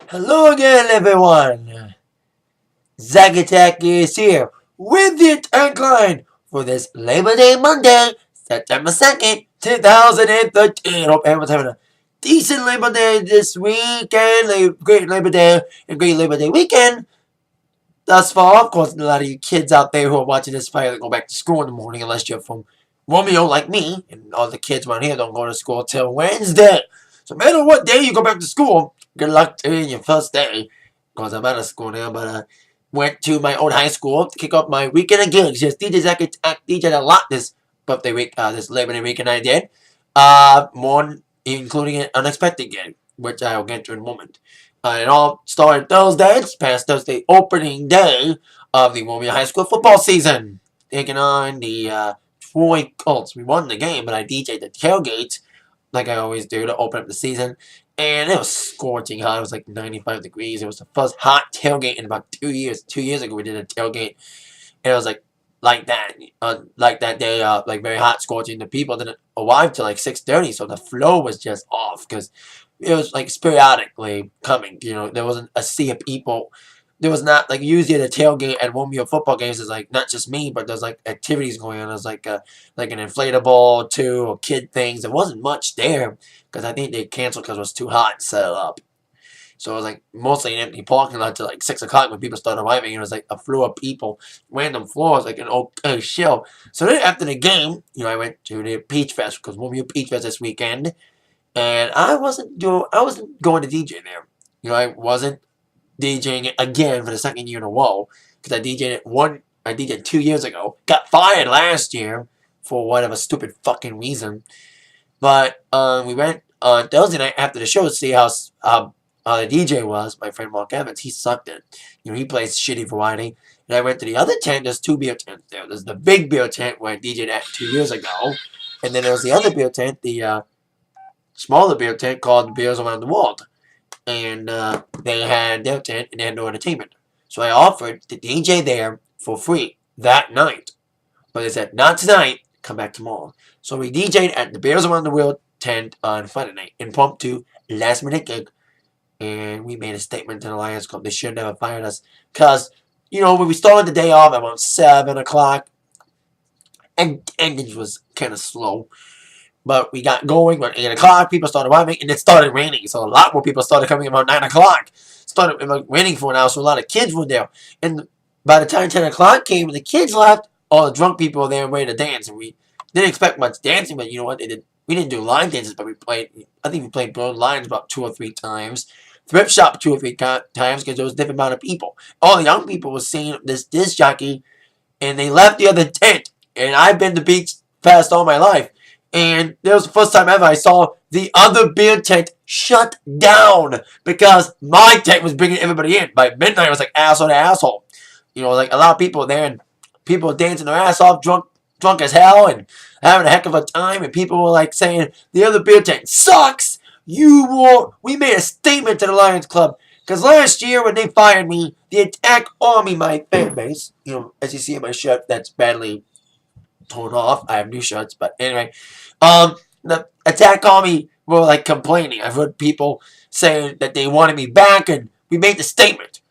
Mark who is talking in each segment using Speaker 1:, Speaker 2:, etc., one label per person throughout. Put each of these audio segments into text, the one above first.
Speaker 1: Hello again, everyone. Zack Attack is here with the Atakline for this Labor Day Monday, September 2nd, 2013. Hope everyone's having a decent Labor Day this weekend. Great Labor Day and great Labor Day weekend thus far. Of course, a lot of you kids out there who are watching this probably go back to school in the morning unless you're from Romeo like me. And all the kids around here don't go to school till Wednesday. So no matter what day you go back to school, good luck to you in your first day. Because I'm out of school now, but went to my old high school to kick off my weekend of gigs. Yes, DJ Zack DJ'd a lot this birthday week, this Labor Day weekend I did. More including an unexpected gig, which I will get to in a moment. It all started Thursday, past Thursday, opening day of the Romeo High School football season. Taking on the Troy Colts. We won the game, but I DJ'd the tailgate, like I always do, to open up the season. And it was scorching hot. It was like 95 degrees. It was the first hot tailgate in about 2 years. 2 years ago, we did a tailgate. And it was like that day, like very hot, scorching. The people didn't arrive till like 6:30, so the flow was just off because it was like periodically coming. You know, there wasn't a sea of people. There was not like usually the tailgate at Romeo football games is like not just me, but there's like activities going on. There's like an inflatable too or kid things. There wasn't much there because I think they canceled because it was too hot to set it up. So it was like mostly an empty parking lot till like 6 o'clock when people started arriving. It was like a floor of people, random floors, like an okay show. So then after the game, you know, I went to the Peach Fest because Romeo Peach Fest this weekend, and I wasn't going to DJ there. You know, I wasn't DJing it again for the second year in a row because I DJed 2 years ago. Got fired last year for whatever stupid fucking reason. But we went on Thursday night after the show to see how the DJ was. My friend Mark Evans, he sucked it. You know, he plays shitty variety. And I went to the other tent. There's two beer tents there. There's the big beer tent where I DJed at 2 years ago. And then there was the other beer tent, the smaller beer tent called Beers Around the World. And they had their tent and they had no entertainment. So I offered to DJ there for free that night. But they said, not tonight, come back tomorrow. So we DJed at the Bears Around the World tent on Friday night. Impromptu, last minute gig. And we made a statement to the Lions Club. They should never fired us. Because, you know, when we started the day off at around 7 o'clock, engine was kind of slow. But we got going around 8 o'clock. People started arriving, and it started raining. So a lot more people started coming around 9 o'clock. Started raining for an hour, so a lot of kids were there. And by the time 10 o'clock came and the kids left, all the drunk people were there and ready to dance. And we didn't expect much dancing, but you know what? We didn't do line dances, but I think we played Blown Lines about 2 or 3 times. Thrift shop 2 or 3 times because there was a different amount of people. All the young people were seeing this disc jockey, and they left the other tent. And I've been to Beach Fest all my life. And that was the first time ever I saw the other beer tent shut down because my tent was bringing everybody in. By midnight, it was like asshole to asshole. You know, like a lot of people there, and people dancing their ass off, drunk as hell, and having a heck of a time. And people were like saying, the other beer tent sucks. We made a statement to the Lions Club. Because last year when they fired me, the Attack Army, my fan base, you know, as you see in my shirt that's badly torn off. I have new shirts, but anyway. The Attack Army were like complaining. I've heard people saying that they wanted me back, and we made the statement.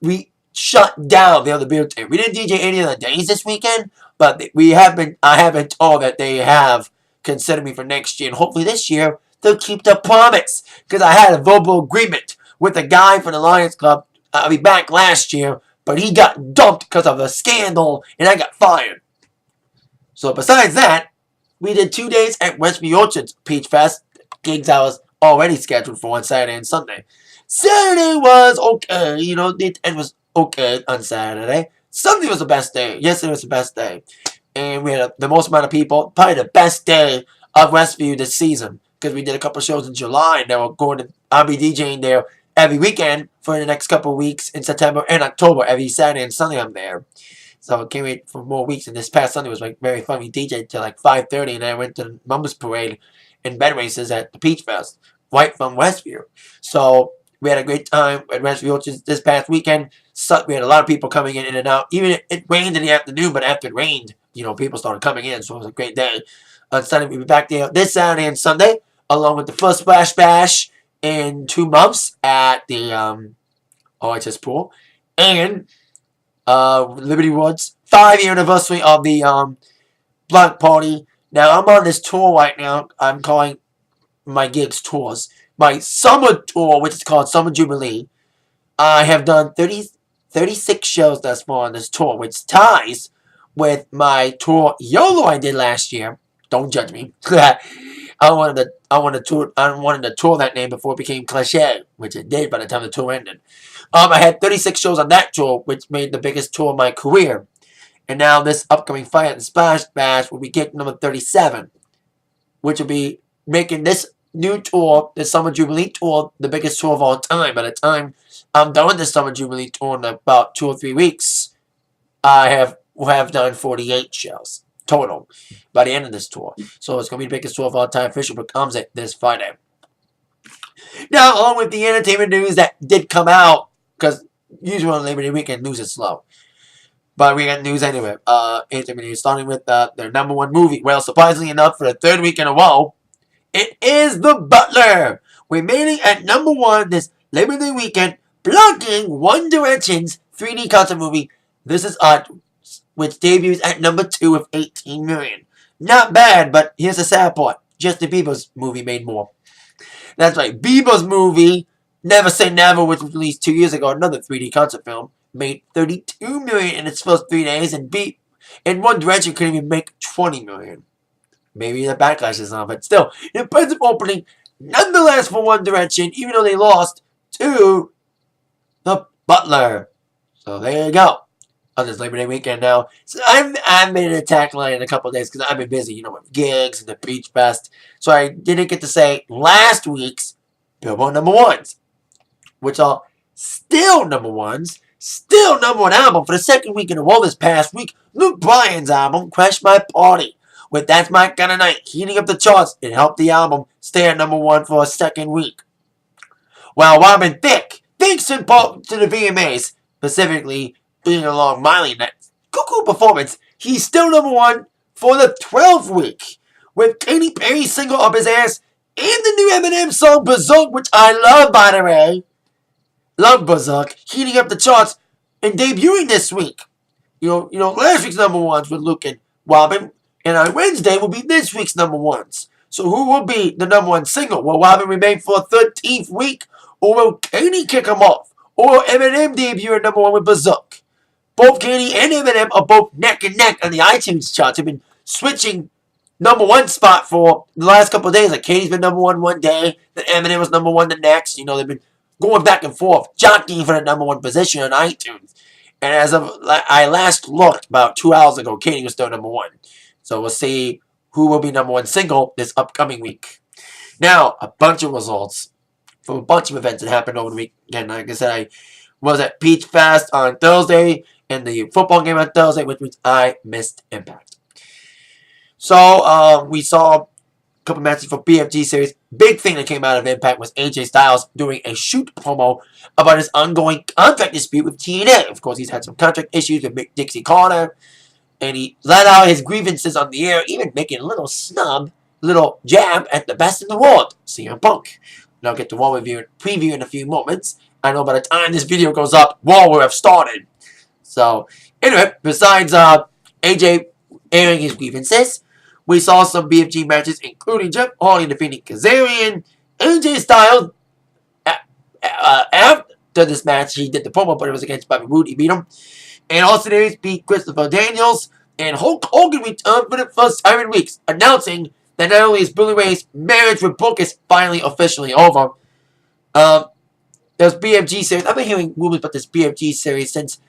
Speaker 1: We shut down the other beer tent. We didn't DJ any other days this weekend, but I have been told that they have considered me for next year, and hopefully this year they'll keep the promise. Because I had a verbal agreement with a guy from the Lions Club. I'll be back last year, but he got dumped because of a scandal, and I got fired. So besides that, we did 2 days at Westview Orchard's Peach Fest. Gigs I was already scheduled for on Saturday and Sunday. Saturday was okay. You know, it was okay on Saturday. Sunday was the best day. Yesterday was the best day. And we had the most amount of people. Probably the best day of Westview this season. Because we did a couple shows in July. And now I'll be DJing there every weekend for the next couple of weeks in September and October. Every Saturday and Sunday I'm there. So I can't wait for more weeks. And this past Sunday was like very fun. We DJed till like 5:30, and then I went to the Mumbus Parade and bed races at the Peach Fest, right from Westview. So we had a great time at Westview this past weekend. So we had a lot of people coming in and out. Even it rained in the afternoon, but after it rained, you know, people started coming in. So it was a great day. On Sunday, we'll be back there this Saturday and Sunday, along with the first Splash Bash in 2 months at the OHS pool. And Liberty Woods 5-year anniversary of the Block Party. Now, I'm on this tour right now. I'm calling my gigs tours. My summer tour, which is called Summer Jubilee, I have done 36 shows thus far on this tour, which ties with my tour YOLO I did last year. Don't judge me. I wanted to tour that name before it became cliche, which it did by the time the tour ended. I had 36 shows on that tour, which made the biggest tour of my career. And now this upcoming Fight and Splash Bash will be gig number 37, which will be making this new tour, the Summer Jubilee Tour, the biggest tour of all time. By the time I'm done with the Summer Jubilee Tour in about 2 or 3 weeks, I will have done 48 shows total by the end of this tour. So it's going to be the biggest tour of all time. Official becomes it this Friday. Now, along with the entertainment news that did come out, because usually on Labor Day weekend, news is slow. But we got news anyway. Entertainment news, starting with their number 1 movie. Well, surprisingly enough, for the 3rd week in a row, it is The Butler, remaining at number 1 this Labor Day weekend, blocking One Direction's 3D concert movie, This Is Art, which debuts at number 2 with 18 million. Not bad, but here's the sad part. Justin Bieber's movie made more. That's right, Bieber's movie, Never Say Never, which was released 2 years ago, another 3D concert film, made 32 million in its first 3 days, and One Direction couldn't even make 20 million. Maybe the backlash is on, but still, an impressive opening, nonetheless, for One Direction, even though they lost to The Butler. So there you go. On this Labor Day weekend now. So I've made an Atakline in a couple of days because I've been busy, with gigs and the Beach Fest. So I didn't get to say last week's Billboard number 1s, which are still number 1s. Still number 1 album for the 2nd week in a row this past week. Luke Bryan's album, Crash My Party, with That's My Kind of Night, heating up the charts and helped the album stay at number 1 for a 2nd week. While Robin Thicke, thanks in part to the VMAs, specifically being along Miley in that cuckoo performance, he's still number 1 for the 12th week, with Katy Perry's single Up His Ass and the new Eminem song Berserk, which I love, by the way. Love Berserk, heating up the charts and debuting this week. Last week's number 1s with Luke and Robin, and on Wednesday will be this week's number 1s. So who will be the number 1 single? Will Robin remain for a 13th week, or will Katy kick him off? Or will Eminem debut at number 1 with Berserk? Both Katy and Eminem are both neck and neck on the iTunes charts. They've been switching number 1 spot for the last couple of days. Like Katy's been number 1 one day, then Eminem was number 1 the next. They've been going back and forth, jockeying for the number 1 position on iTunes. And as of I last looked about 2 hours ago, Katy was still number 1. So we'll see who will be number 1 single this upcoming week. Now, a bunch of results from a bunch of events that happened over the weekend. Like I said, I was at Peach Fest on Thursday and the football game on Thursday, which means I missed Impact. So we saw a couple matches for BFG series. Big thing that came out of Impact was AJ Styles doing a shoot promo about his ongoing contract dispute with TNA. Of course, he's had some contract issues with Dixie Carter, and he let out his grievances on the air, even making a little jab at the best in the world, CM Punk. And I'll get to Raw preview in a few moments. I know by the time this video goes up, Raw will have started. So, anyway, besides AJ airing his grievances, we saw some BFG matches, including Jeff Hardy defeating Kazarian. AJ Styles, after this match, he did the promo, but it was against Bobby Roode. He beat him. And Austin Aries beat Christopher Daniels. And Hulk Hogan returned for the first time in weeks, announcing that not only is Billy Ray's marriage with Brooke is finally officially over. There's BFG series. I've been hearing rumors about this BFG series since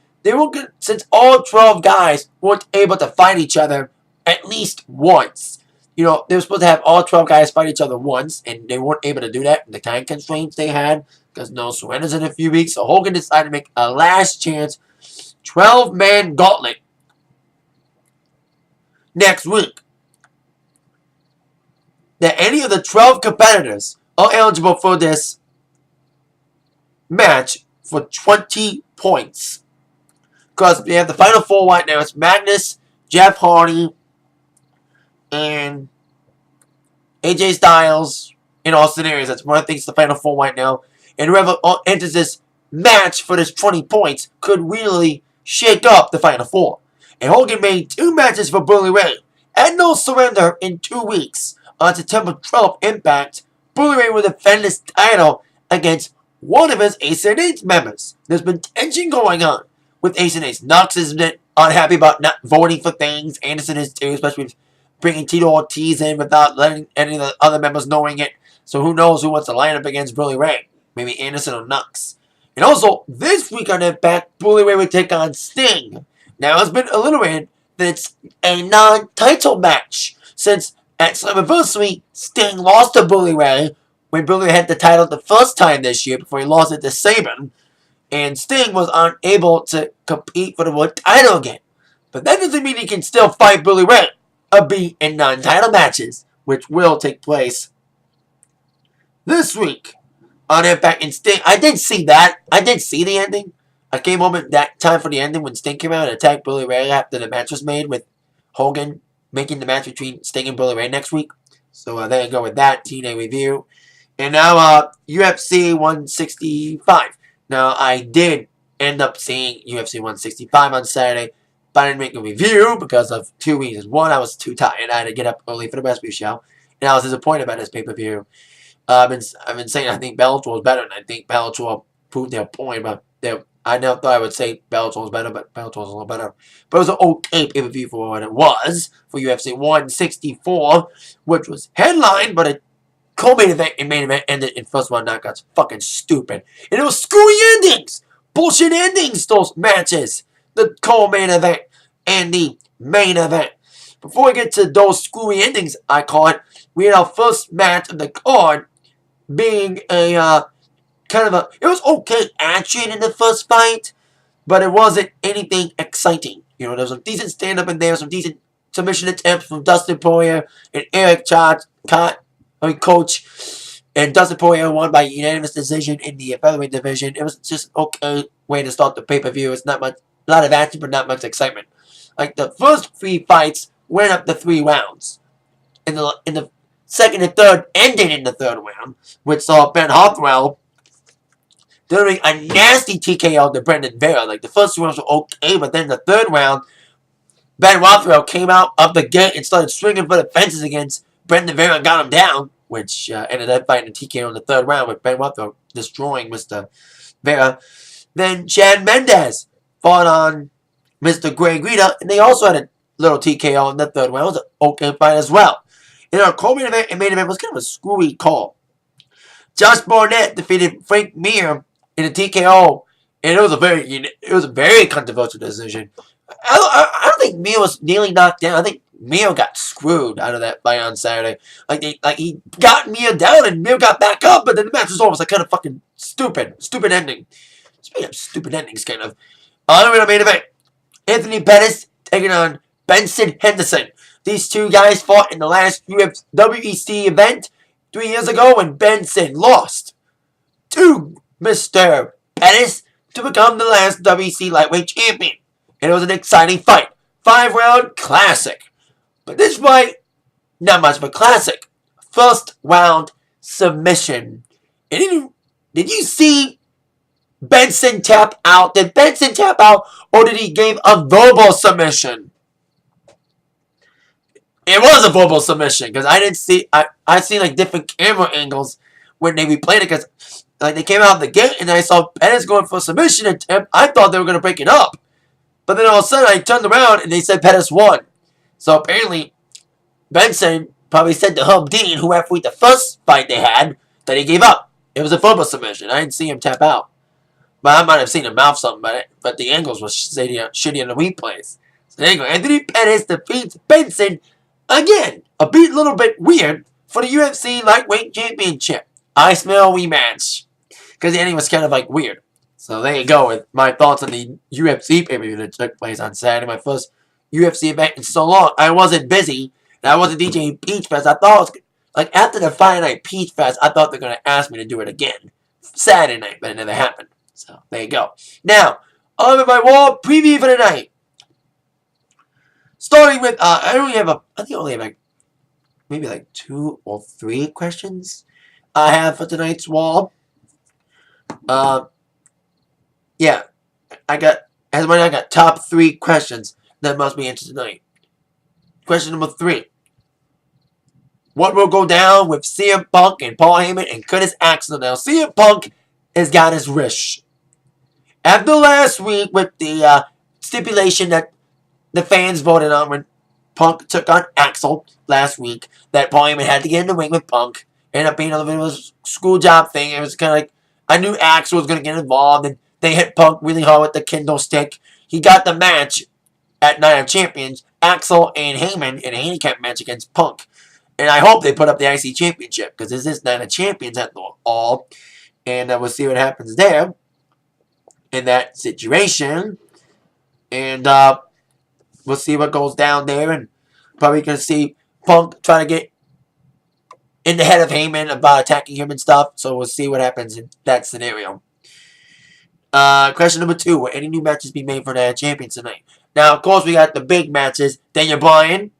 Speaker 1: all 12 guys weren't able to fight each other at least once. They were supposed to have all 12 guys fight each other once, and they weren't able to do that with the time constraints they had, because no surrenders in a few weeks. So Hogan decided to make a last chance 12-man gauntlet next week. That any of the 12 competitors are eligible for this match for 20 points. Because we have the final 4 right now. It's Magnus, Jeff Hardy, and AJ Styles, in all scenarios. That's one of the things the Final Four right now. And whoever enters this match for this 20 points could really shake up the Final Four. And Hogan made 2 matches for Bully Ray. At No Surrender in 2 weeks, on September 12th, Impact, Bully Ray will defend his title against one of his Ace and Ace members. There's been tension going on with Ace and Ace. Knox has been unhappy about not voting for things. Anderson is too, especially with bringing Tito Ortiz in without letting any of the other members knowing it. So who knows who wants to line up against Bully Ray? Maybe Anderson or Knox. And also, this week on Impact, Bully Ray would take on Sting. Now, it's been alliterated that it's a non-title match, since at Slammiversary, Sting lost to Bully Ray when Bully Ray had the title the first time this year before he lost it to Sabin, and Sting was unable to compete for the world title again. But that doesn't mean he can still fight Bully Ray, albeit in non-title matches, which will take place this week on Impact. And Sting, I did see that. I did see the ending. I came home at that time for the ending when Sting came out and attacked Bully Ray after the match was made, with Hogan making the match between Sting and Bully Ray next week. So there you go with that TNA review. And now UFC 165. Now I did end up seeing UFC 165 on Saturday, but I didn't make a review because of 2 reasons. One, I was too tired. I had to get up early for the Westby show, and I was disappointed about this pay-per-view. I've been saying I think Bellator was better, and I think Bellator proved their point. But I never thought I would say Bellator was better, but Bellator was a little better. But it was an okay pay-per-view for what it was for UFC 164, which was headlined, but it co-main event and main event ended in first round knockouts. Fucking stupid. And it was screwy endings. Bullshit endings, those matches. The co-main event and the main event. Before we get to those screwy endings, I call it, we had our first match of the card being a it was okay action in the first fight, but it wasn't anything exciting. You know, there was some decent stand-up in there, some decent submission attempts from Dustin Poirier and Eric Coach, and Dustin Poirier won by unanimous decision in the featherweight division. It was just okay way to start the pay-per-view. It's not much, a lot of action, but not much excitement. Like the first 3 fights went up to 3 rounds. In the second and third ended in the third round, which saw Ben Rothwell delivering a nasty TKO to Brendan Vera. Like the first 2 rounds were okay, but then the third round, Ben Rothwell came out of the gate and started swinging for the fences against Brendan Vera and got him down, which ended up fighting a TKO in the third round with Ben Rothwell destroying Mr. Vera. Then Chad Mendez fought on Mr. Greg Rita, and they also had a little TKO in the third round. It was an okay fight as well. In our co-main event and main event was kind of a screwy call. Josh Barnett defeated Frank Mir in a TKO, and it was a very controversial decision. I don't think Mir was nearly knocked down. I think Mir got screwed out of that fight on Saturday. He got Mir down and Mir got back up, but then the match was over. It was like kind of fucking stupid ending. Speaking of stupid endings, kind of. On the main event, Anthony Pettis taking on Benson Henderson. These 2 guys fought in the last WEC event 3 years ago when Benson lost to Mr. Pettis to become the last WEC lightweight champion. And it was an exciting fight. 5-round classic. But this fight, not much of a classic. First round submission. And did you see Benson tap out? Did Benson tap out, or did he give a verbal submission? It was a verbal submission, because I didn't see, I seen like different camera angles when they replayed it, because like they came out of the gate and I saw Pettis going for a submission attempt. I thought they were going to break it up. But then all of a sudden I turned around and they said Pettis won. So apparently Benson probably said to Herb Dean, who after the first fight they had, that he gave up. It was a verbal submission. I didn't see him tap out. But I might have seen him mouth something, but the angles were shitty in the replays. So there you go. Anthony Pettis defeats Benson again. A little bit weird for the UFC Lightweight Championship. I smell rematch. Because the ending was kind of like weird. So there you go with my thoughts on the UFC pay-per-view that took place on Saturday. My first UFC event in so long. I wasn't busy. And I wasn't DJing Peach Fest. I thought it was, like after the Friday night Peach Fest, I thought they were going to ask me to do it again. Saturday night, but it never happened. So there you go. Now, on with my Raw preview for the night. Starting with, I think I only have like maybe like 2 or 3 questions. I have for tonight's wall. Yeah, I got top 3 questions that must be answered tonight. Question number 3. What will go down with CM Punk and Paul Heyman and Curtis Axel? Now, CM Punk has got his wish. After last week with the stipulation that the fans voted on when Punk took on Axel last week, that Paul Heyman had to get in the ring with Punk. Ended up being a little bit of a school job thing. It was kind of like, I knew Axel was going to get involved, and they hit Punk really hard with the kendo stick. He got the match at Night of Champions, Axel and Heyman in a handicap match against Punk. And I hope they put up the IC Championship, because this is Night of Champions at all. And we'll see what happens there in that situation. And we'll see what goes down there. And probably going to see Punk trying to get in the head of Heyman about attacking him and stuff. So we'll see what happens in that scenario. Question number 2. Will any new matches be made for the Champions tonight? Now, of course, we got the big matches. Daniel Bryan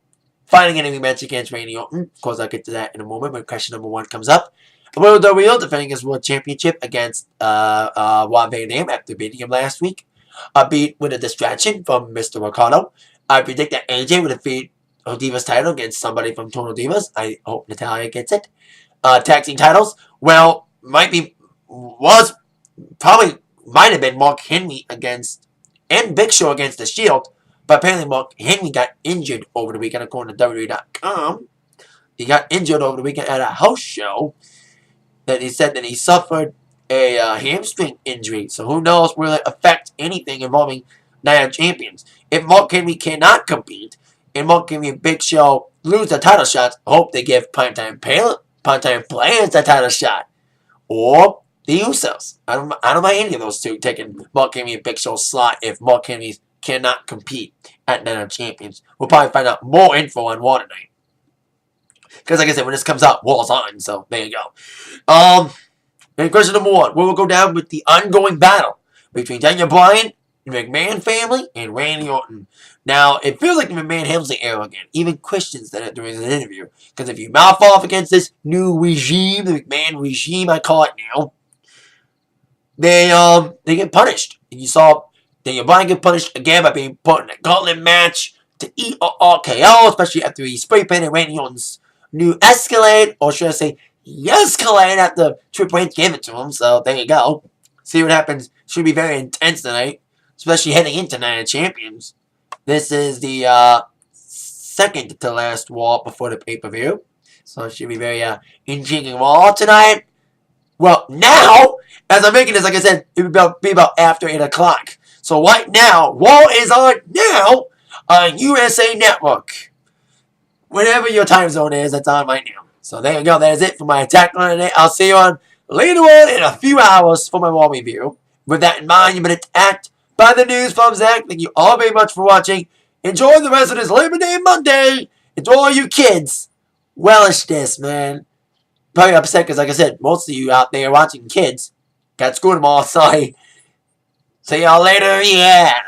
Speaker 1: fighting a new match against Randy Orton. Of course, I'll get to that in a moment when question number 1 comes up. Will the Real defending his World Championship against Juan Van Dam after beating him last week. A beat with a distraction from Mr. Ricardo. I predict that AJ will defeat Divas title against somebody from Total Divas. I hope Natalya gets it. Tag team titles. Well, might have been Mark Henry against and Big Show against the Shield. But apparently Mark Henry got injured over the weekend according to WWE.com. He got injured over the weekend at a house show. That he said that he suffered a hamstring injury. So who knows will it affect anything involving Night of Champions. If Mark Henry cannot compete, and Mark Henry and Big Show lose the title shots, I hope they give Primetime Players the title shot. Or the Usos. I don't mind any of those two taking Mark Henry and Big Show's slot if Mark Henry cannot compete at Night of Champions. We'll probably find out more info on Raw tonight. Because like I said, when this comes out, Raw's on. So there you go. And question number 1. What will go down with the ongoing battle between Daniel Bryan, the McMahon family, and Randy Orton? Now, it feels like the McMahon handles the era again. Even questions that during an interview. Because if you mouth off against this new regime, the McMahon regime, I call it now, they get punished. And you saw Daniel Bryan get punished again by being put in a gauntlet match to eat RKO, especially after he spray painted Randy Orton's new Escalade, or should I say, Escalade after Triple H gave it to him. So there you go. See what happens. Should be very intense tonight, especially heading into Night of Champions. This is the second to last Raw before the pay-per-view. So it should be very intriguing Raw tonight. Well, now, as I'm making this, like I said, it would be about after 8 o'clock. So right now, Raw is on now on USA Network. Whatever your time zone is, that's on right now. So there you go. That is it for my Atakline today. I'll see you on later on in a few hours for my Raw review. With that in mind, you've been attacked by the news from Zach. Thank you all very much for watching. Enjoy the rest of this Labor Day Monday. And to all you kids, relish this, man. Probably upset because, like I said, most of you out there watching kids got school tomorrow. Sorry. See y'all later. Yeah.